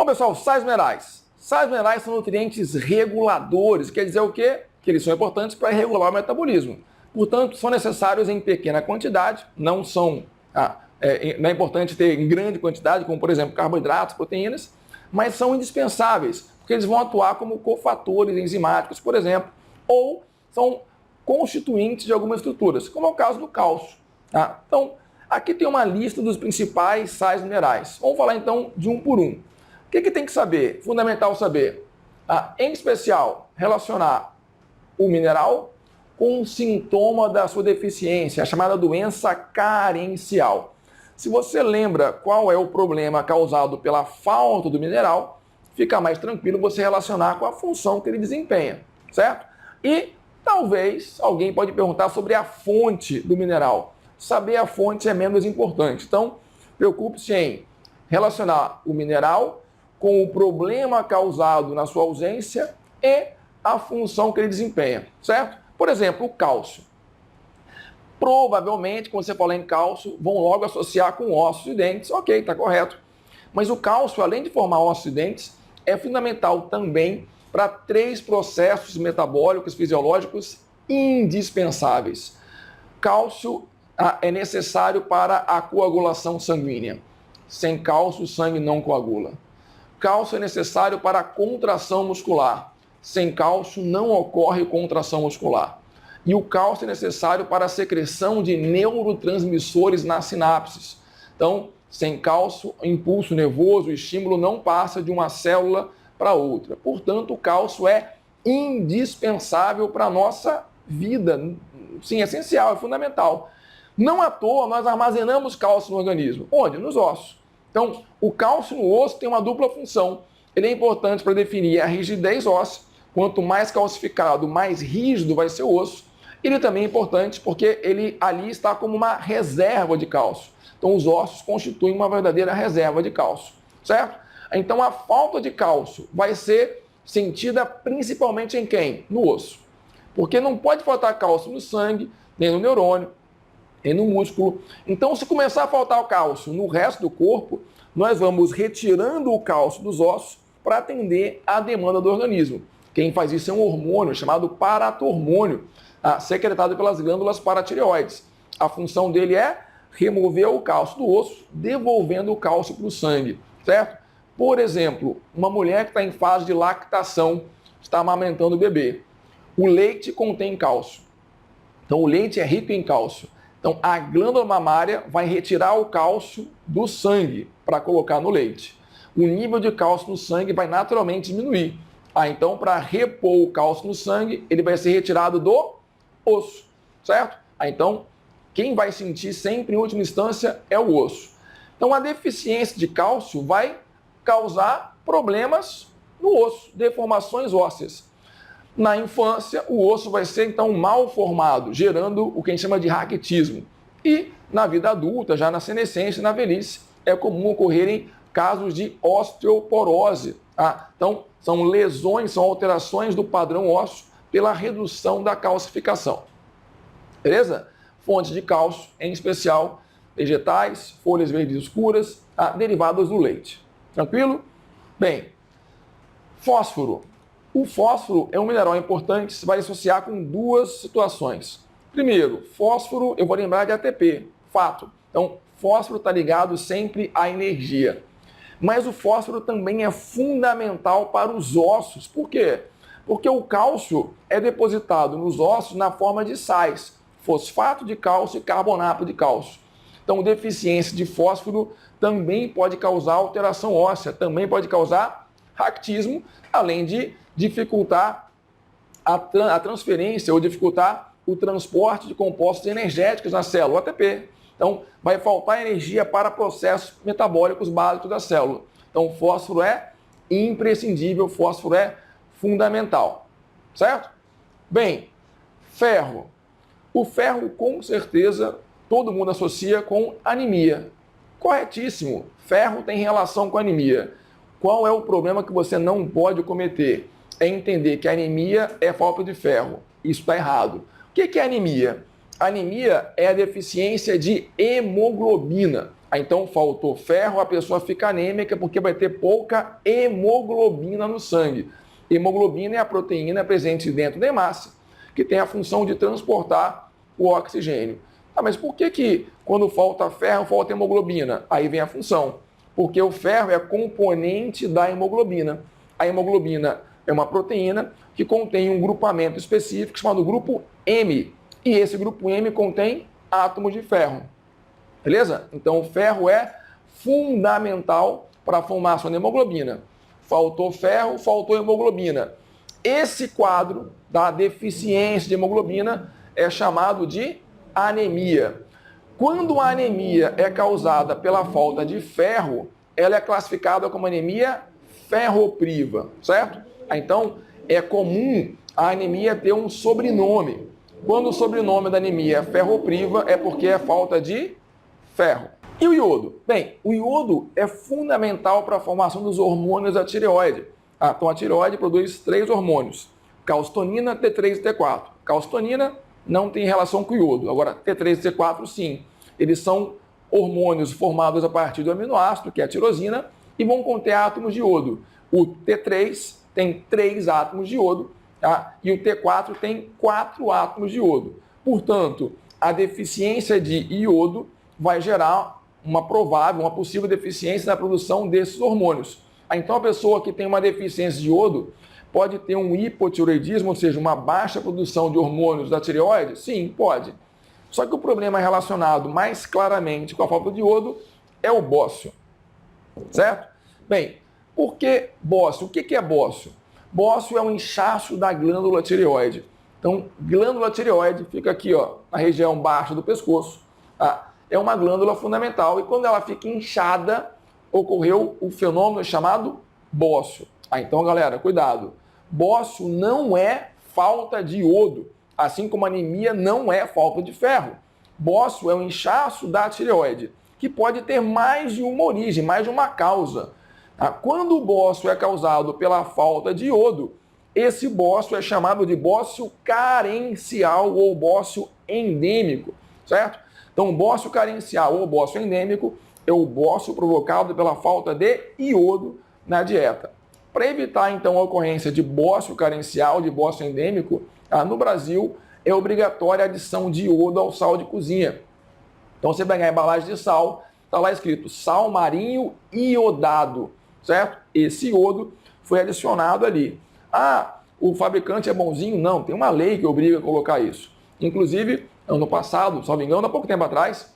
Bom, pessoal, sais minerais. Sais minerais são nutrientes reguladores, quer dizer o quê? Que eles são importantes para regular o metabolismo. Portanto, são necessários em pequena quantidade, não é importante ter em grande quantidade, como por exemplo carboidratos, proteínas, mas são indispensáveis, porque eles vão atuar como cofatores enzimáticos, por exemplo, ou são constituintes de algumas estruturas, como é o caso do cálcio. Tá? Então, aqui tem uma lista dos principais sais minerais. Vamos falar então de um por um. O que tem que saber? Fundamental saber. Em especial, relacionar o mineral com um sintoma da sua deficiência, a chamada doença carencial. Se você lembra qual é o problema causado pela falta do mineral, fica mais tranquilo você relacionar com a função que ele desempenha, certo? E talvez alguém pode perguntar sobre a fonte do mineral. Saber a fonte é menos importante. Então, preocupe-se em relacionar o mineral com o problema causado na sua ausência e a função que ele desempenha, certo? Por exemplo, o cálcio. Provavelmente, quando você falar em cálcio, vão logo associar com ossos e dentes. Ok, está correto. Mas o cálcio, além de formar ossos e dentes, é fundamental também para 3 processos metabólicos fisiológicos indispensáveis. Cálcio é necessário para a coagulação sanguínea. Sem cálcio, o sangue não coagula. Cálcio é necessário para a contração muscular. Sem cálcio, não ocorre contração muscular. E o cálcio é necessário para a secreção de neurotransmissores nas sinapses. Então, sem cálcio, o impulso nervoso, o estímulo não passa de uma célula para outra. Portanto, o cálcio é indispensável para a nossa vida. Sim, é essencial, é fundamental. Não à toa, nós armazenamos cálcio no organismo. Onde? Nos ossos. Então, o cálcio no osso tem uma dupla função. Ele é importante para definir a rigidez óssea. Quanto mais calcificado, mais rígido vai ser o osso. Ele também é importante porque ele ali está como uma reserva de cálcio. Então, os ossos constituem uma verdadeira reserva de cálcio, certo? Então, a falta de cálcio vai ser sentida principalmente em quem? No osso. Porque não pode faltar cálcio no sangue, nem no neurônio, nem no músculo. Então, se começar a faltar o cálcio no resto do corpo, nós vamos retirando o cálcio dos ossos para atender à demanda do organismo. Quem faz isso é um hormônio chamado paratormônio, secretado pelas glândulas paratireoides. A função dele é remover o cálcio do osso, devolvendo o cálcio para o sangue, certo? Por exemplo, uma mulher que está em fase de lactação, está amamentando o bebê. O leite contém cálcio. Então, o leite é rico em cálcio. Então, a glândula mamária vai retirar o cálcio do sangue para colocar no leite. O nível de cálcio no sangue vai naturalmente diminuir. Então, para repor o cálcio no sangue, ele vai ser retirado do osso, certo? Então, quem vai sentir sempre, em última instância, é o osso. Então, a deficiência de cálcio vai causar problemas no osso, deformações ósseas. Na infância, o osso vai ser, então, mal formado, gerando o que a gente chama de raquitismo. E, na vida adulta, já na senescência e na velhice, é comum ocorrerem casos de osteoporose. Então, são lesões, são alterações do padrão ósseo pela redução da calcificação. Beleza? Fontes de cálcio, em especial vegetais, folhas verdes escuras, derivadas do leite. Tranquilo? Bem, fósforo. O fósforo é um mineral importante que se vai associar com 2 situações. Primeiro, fósforo, eu vou lembrar de ATP, fato. Então, fósforo está ligado sempre à energia. Mas o fósforo também é fundamental para os ossos. Por quê? Porque o cálcio é depositado nos ossos na forma de sais, fosfato de cálcio e carbonato de cálcio. Então, deficiência de fósforo também pode causar alteração óssea, também pode causar raquitismo, além de dificultar a transferência ou dificultar o transporte de compostos energéticos na célula, o ATP. Então, vai faltar energia para processos metabólicos básicos da célula. Então, o fósforo é imprescindível, o fósforo é fundamental, certo? Bem, ferro. O ferro, com certeza, todo mundo associa com anemia. Corretíssimo, ferro tem relação com anemia. Qual é o problema que você não pode cometer? É entender que a anemia é falta de ferro. Isso está errado. O que é anemia? Anemia é a deficiência de hemoglobina. Então, faltou ferro, a pessoa fica anêmica porque vai ter pouca hemoglobina no sangue. Hemoglobina é a proteína presente dentro da hemácia, que tem a função de transportar o oxigênio. Ah, mas por que quando falta ferro, falta hemoglobina? Aí vem a função. Porque o ferro é componente da hemoglobina. A hemoglobina é uma proteína que contém um grupamento específico chamado grupo M. E esse grupo M contém átomos de ferro. Beleza? Então o ferro é fundamental para a formação da hemoglobina. Faltou ferro, faltou hemoglobina. Esse quadro da deficiência de hemoglobina é chamado de anemia. Quando a anemia é causada pela falta de ferro, ela é classificada como anemia ferropriva, certo? Então, é comum a anemia ter um sobrenome. Quando o sobrenome da anemia é ferropriva, é porque é falta de ferro. E o iodo? Bem, o iodo é fundamental para a formação dos hormônios da tireoide. Então, a tireoide produz 3 hormônios: calcitonina, T3 e T4. Calcitonina não tem relação com o iodo. Agora, T3 e T4, sim. Eles são hormônios formados a partir do aminoácido, que é a tirosina, e vão conter átomos de iodo. O T3 tem 3 átomos de iodo, tá? E o T4 tem 4 átomos de iodo. Portanto, a deficiência de iodo vai gerar uma possível deficiência na produção desses hormônios. Então, a pessoa que tem uma deficiência de iodo pode ter um hipotireoidismo, ou seja, uma baixa produção de hormônios da tireoide? Sim, pode. Só que o problema relacionado mais claramente com a falta de iodo é o bócio, certo? Bem, por que bócio? O que é bócio? Bócio é um inchaço da glândula tireoide. Então, glândula tireoide fica aqui, ó, na região baixa do pescoço. É uma glândula fundamental e quando ela fica inchada, ocorreu o fenômeno chamado bócio. Então, galera, cuidado. Bócio não é falta de iodo, assim como anemia não é falta de ferro. Bócio é um inchaço da tireoide, que pode ter mais de uma origem, mais de uma causa. Quando o bócio é causado pela falta de iodo, esse bócio é chamado de bócio carencial ou bócio endêmico, certo? Então, bócio carencial ou bócio endêmico é o bócio provocado pela falta de iodo na dieta. Para evitar, então, a ocorrência de bócio carencial, de bócio endêmico, no Brasil é obrigatória a adição de iodo ao sal de cozinha. Então, você pegar a embalagem de sal, está lá escrito sal marinho iodado, certo? Esse iodo foi adicionado ali. O fabricante é bonzinho? Não, tem uma lei que obriga a colocar isso. Inclusive, ano passado, salvo engano, há pouco tempo atrás,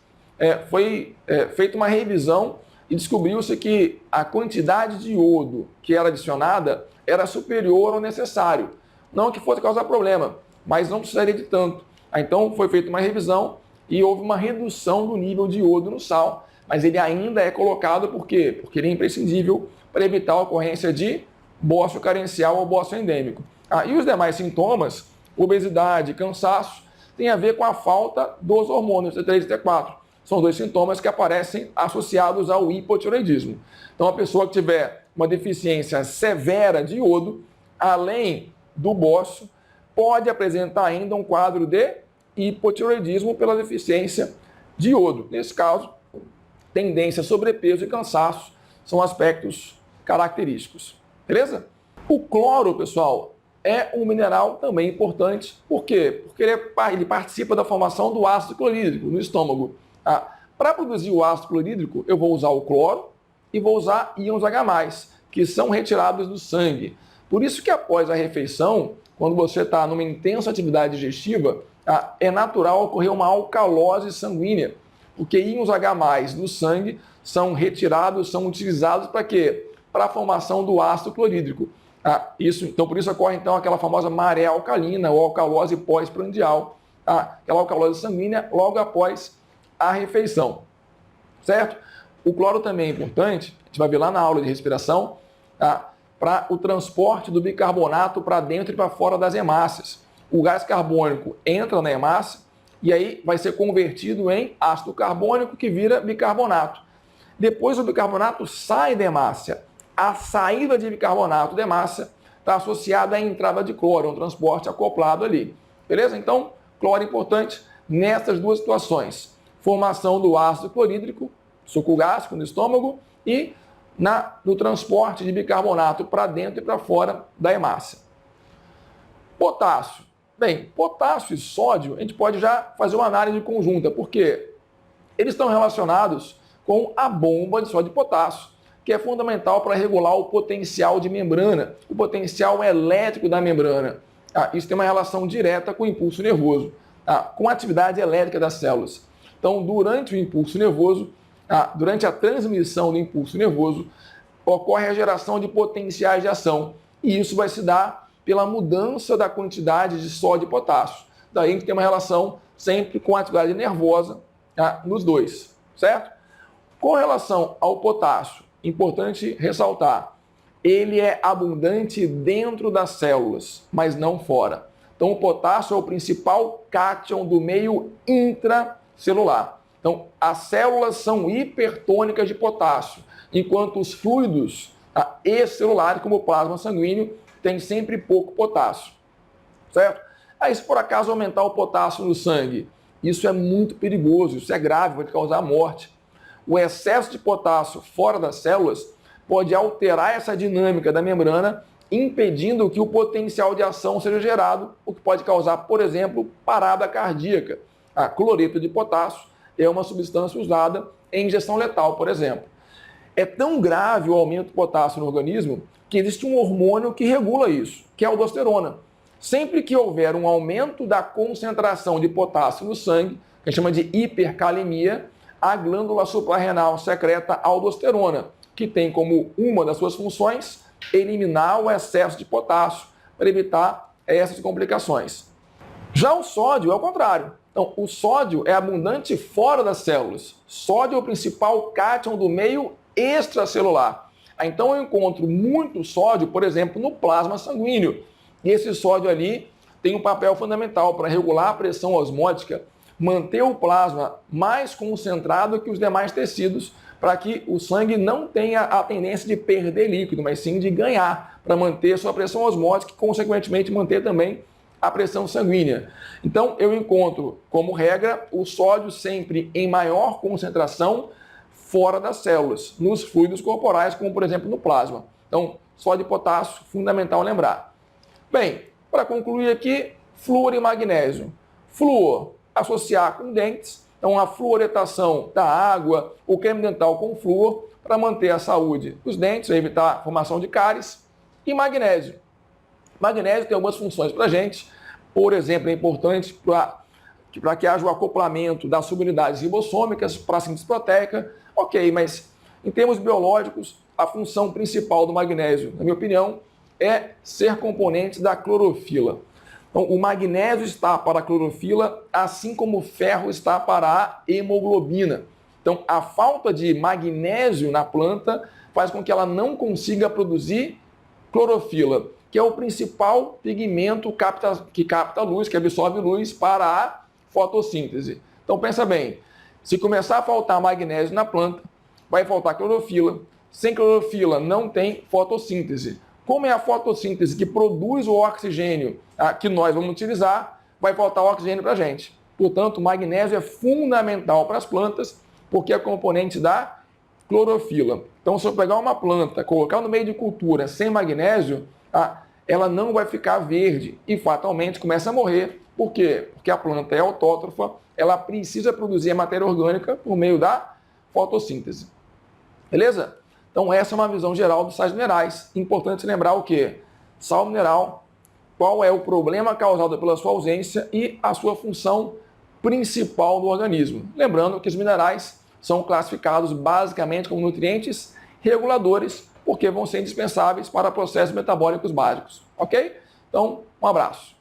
foi feita uma revisão e descobriu-se que a quantidade de iodo que era adicionada era superior ao necessário. Não que fosse causar problema, mas não precisaria de tanto. Então foi feita uma revisão e houve uma redução do nível de iodo no sal, mas ele ainda é colocado por quê? Porque ele é imprescindível para evitar a ocorrência de bócio carencial ou bócio endêmico. E os demais sintomas, obesidade, cansaço, tem a ver com a falta dos hormônios T3 e T4. São 2 sintomas que aparecem associados ao hipotireoidismo. Então, a pessoa que tiver uma deficiência severa de iodo, além do bócio, pode apresentar ainda um quadro de hipotireoidismo pela deficiência de iodo. Nesse caso, tendência a sobrepeso e cansaço são aspectos característicos. Beleza? O cloro, pessoal, é um mineral também importante. Por quê? Porque ele participa da formação do ácido clorídrico no estômago. Para produzir o ácido clorídrico, eu vou usar o cloro e vou usar íons H+, que são retirados do sangue. Por isso que após a refeição, quando você está numa intensa atividade digestiva, é natural ocorrer uma alcalose sanguínea, porque íons H+, no sangue são retirados, são utilizados para quê? Para a formação do ácido clorídrico. Então, por isso ocorre então aquela famosa maré alcalina ou alcalose pós-prandial, aquela alcalose sanguínea logo após a refeição, certo? O cloro também é importante, a gente vai ver lá na aula de respiração, para o transporte do bicarbonato para dentro e para fora das hemácias. O gás carbônico entra na hemácia e aí vai ser convertido em ácido carbônico que vira bicarbonato. Depois o bicarbonato sai da hemácia. A saída de bicarbonato da hemácia está associada à entrada de cloro, um transporte acoplado ali. Beleza? Então, cloro é importante nessas 2 situações. Formação do ácido clorídrico suco gástrico no estômago e no transporte de bicarbonato para dentro e para fora da hemácia. Potássio. Bem, potássio e sódio, a gente pode já fazer uma análise conjunta, porque eles estão relacionados com a bomba de sódio e potássio, que é fundamental para regular o potencial de membrana, o potencial elétrico da membrana. Isso tem uma relação direta com o impulso nervoso, com a atividade elétrica das células. Então, durante o impulso nervoso, durante a transmissão do impulso nervoso, ocorre a geração de potenciais de ação. E isso vai se dar pela mudança da quantidade de sódio e potássio. Daí a gente tem uma relação sempre com a atividade nervosa nos dois, certo? Com relação ao potássio, importante ressaltar, ele é abundante dentro das células, mas não fora. Então, o potássio é o principal cátion do meio intracelular. Então, as células são hipertônicas de potássio, enquanto os fluidos extracelulares, como o plasma sanguíneo, têm sempre pouco potássio, certo? Aí, se por acaso aumentar o potássio no sangue, isso é muito perigoso, isso é grave, pode causar morte. O excesso de potássio fora das células pode alterar essa dinâmica da membrana, impedindo que o potencial de ação seja gerado, o que pode causar, por exemplo, parada cardíaca. A cloreto de potássio é uma substância usada em injeção letal, por exemplo. É tão grave o aumento do potássio no organismo que existe um hormônio que regula isso, que é a aldosterona. Sempre que houver um aumento da concentração de potássio no sangue, que a gente chama de hipercalemia, a glândula suprarrenal secreta aldosterona, que tem como uma das suas funções eliminar o excesso de potássio para evitar essas complicações. Já o sódio é o contrário. Então, o sódio é abundante fora das células. Sódio é o principal cátion do meio extracelular. Então, eu encontro muito sódio, por exemplo, no plasma sanguíneo. E esse sódio ali tem um papel fundamental para regular a pressão osmótica, manter o plasma mais concentrado que os demais tecidos, para que o sangue não tenha a tendência de perder líquido, mas sim de ganhar, para manter sua pressão osmótica e, consequentemente, manter também a pressão sanguínea. Então, eu encontro, como regra, o sódio sempre em maior concentração fora das células, nos fluidos corporais, como, por exemplo, no plasma. Então, sódio e potássio, fundamental lembrar. Bem, para concluir aqui, flúor e magnésio. Flúor, associar com dentes. Então, a fluoretação da água, o creme dental com flúor, para manter a saúde dos dentes, evitar a formação de cáries. E magnésio. Magnésio tem algumas funções para a gente. Por exemplo, é importante para que haja o acoplamento das subunidades ribossômicas para a síntese proteica. Ok, mas em termos biológicos, a função principal do magnésio, na minha opinião, é ser componente da clorofila. Então, o magnésio está para a clorofila, assim como o ferro está para a hemoglobina. Então, a falta de magnésio na planta faz com que ela não consiga produzir clorofila, que é o principal pigmento que capta luz, que absorve luz para a fotossíntese. Então, pensa bem, se começar a faltar magnésio na planta, vai faltar clorofila. Sem clorofila, não tem fotossíntese. Como é a fotossíntese que produz o oxigênio que nós vamos utilizar, vai faltar oxigênio para a gente. Portanto, o magnésio é fundamental para as plantas, porque é componente da clorofila. Então, se eu pegar uma planta, colocar no meio de cultura sem magnésio, ela não vai ficar verde e fatalmente começa a morrer. Por quê? Porque a planta é autótrofa, ela precisa produzir a matéria orgânica por meio da fotossíntese. Beleza? Então, essa é uma visão geral dos sais minerais. Importante lembrar o quê? Sal mineral, qual é o problema causado pela sua ausência e a sua função principal do organismo. Lembrando que os minerais são classificados basicamente como nutrientes reguladores, porque vão ser indispensáveis para processos metabólicos básicos. Ok? Então, um abraço.